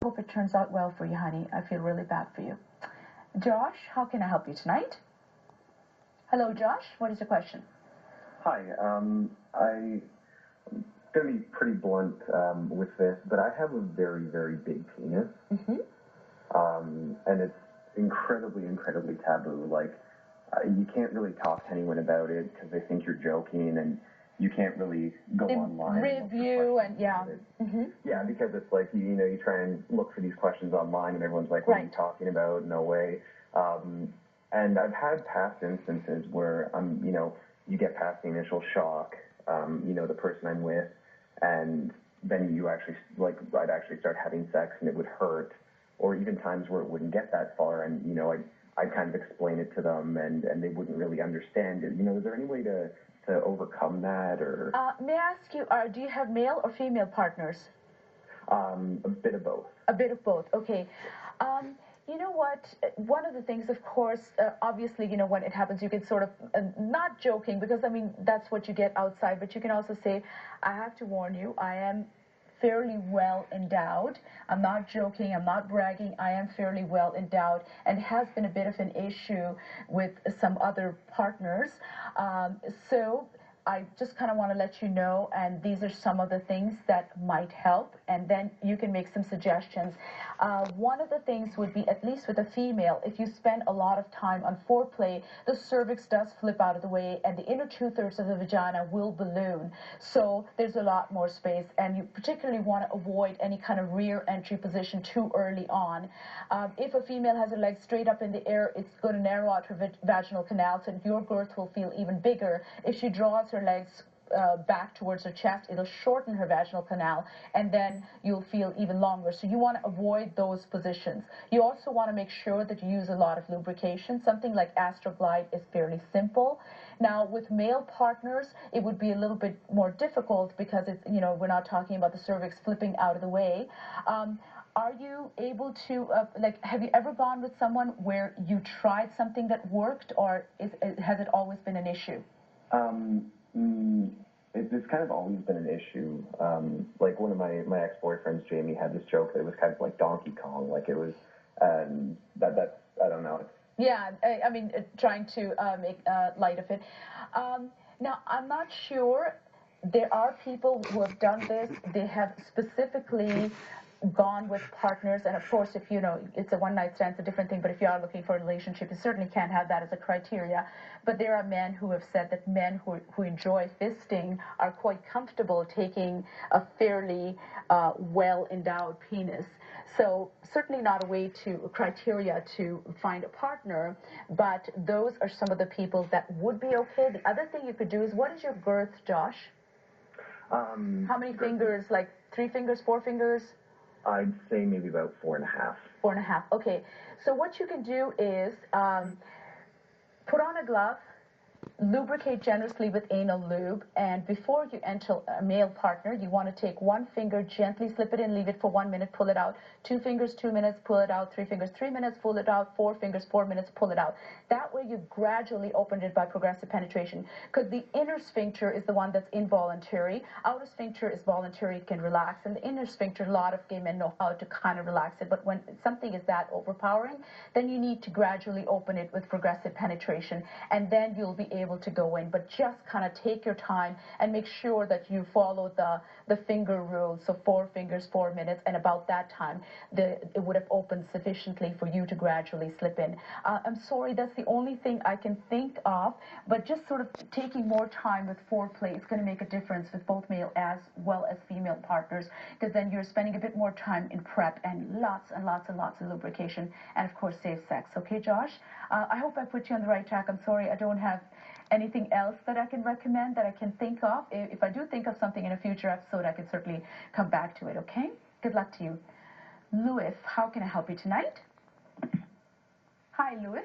hope it turns out well for you, honey. I feel really bad for you. Josh, how can I help you tonight? Hello, Josh. What is your question? Hi. I'm going to be pretty blunt with this, but I have a very, very big penis. And it's incredibly, incredibly taboo. Like, you can't really talk to anyone about it because they think you're joking, and you can't really go online. Review and yeah. Yeah, because it's like, you try and look for these questions online, and everyone's like, what are you talking about? No way. And I've had past instances where, you get past the initial shock, the person I'm with, and then you actually, I'd actually start having sex and it would hurt, or even times where it wouldn't get that far, and, I'd kind of explain it to them, and they wouldn't really understand it. Is there any way to overcome that, or? May I ask you, do you have male or female partners? A bit of both. A bit of both, okay. You know what, one of the things, of course, obviously, when it happens, you can sort of, not joking, because, that's what you get outside, but you can also say, I have to warn you, I am fairly well endowed. I'm not joking, I'm not bragging, I am fairly well endowed, and has been a bit of an issue with some other partners. So I just kind of want to let you know, and these are some of the things that might help, and then you can make some suggestions. One of the things would be, at least with a female, if you spend a lot of time on foreplay, the cervix does flip out of the way, and the inner two-thirds of the vagina will balloon. So there's a lot more space, and you particularly want to avoid any kind of rear entry position too early on. If a female has her legs straight up in the air, it's going to narrow out her vaginal canal, so your girth will feel even bigger. If she draws her legs back towards her chest, it'll shorten her vaginal canal, and then you'll feel even longer. So you want to avoid those positions. You also want to make sure that you use a lot of lubrication. Something like Astroglide is fairly simple. Now, with male partners, it would be a little bit more difficult because it's, we're not talking about the cervix flipping out of the way. Are you able to, have you ever gone with someone where you tried something that worked, or has it always been an issue? It's kind of always been an issue. Like one of my ex-boyfriends, Jamie, had this joke that it was kind of like Donkey Kong. Like it was, that's, I don't know. Yeah, trying to make light of it. Now, I'm not sure. There are people who have done this. They have specifically gone with partners, and of course, if it's a one-night stand, it's a different thing, but if you are looking for a relationship, you certainly can't have that as a criteria. But there are men who have said that men who enjoy fisting are quite comfortable taking a fairly well-endowed penis. So certainly not a criteria to find a partner, but those are some of the people that would be okay. The other thing you could do is, what is your girth, Josh? How many fingers, like 3 fingers, 4 fingers? I'd say maybe about 4.5. 4.5, okay. So what you can do is put on a glove, lubricate generously with anal lube, and before you enter a male partner, you want to take 1 finger, gently slip it in, leave it for 1 minute, pull it out. 2 fingers, 2 minutes, pull it out. 3 fingers, 3 minutes, pull it out. 4 fingers, 4 minutes, pull it out. That way you gradually open it by progressive penetration, because the inner sphincter is the one that's involuntary. Outer sphincter is voluntary, it can relax, and the inner sphincter, a lot of gay men know how to kind of relax it, but when something is that overpowering, then you need to gradually open it with progressive penetration, and then you'll be able to go in. But just kind of take your time and make sure that you follow the finger rule. So 4 fingers, 4 minutes, and about that time it would have opened sufficiently for you to gradually slip in. I'm sorry, that's the only thing I can think of, but just sort of taking more time with foreplay is going to make a difference with both male as well as female partners, because then you're spending a bit more time in prep and lots and lots and lots of lubrication, and of course safe sex. Okay, Josh? I hope I put you on the right track. I'm sorry I don't have anything else that I can recommend that I can think of. If I do think of something in a future episode, I can certainly come back to it, okay? Good luck to you. Louis, how can I help you tonight? Hi, Louis.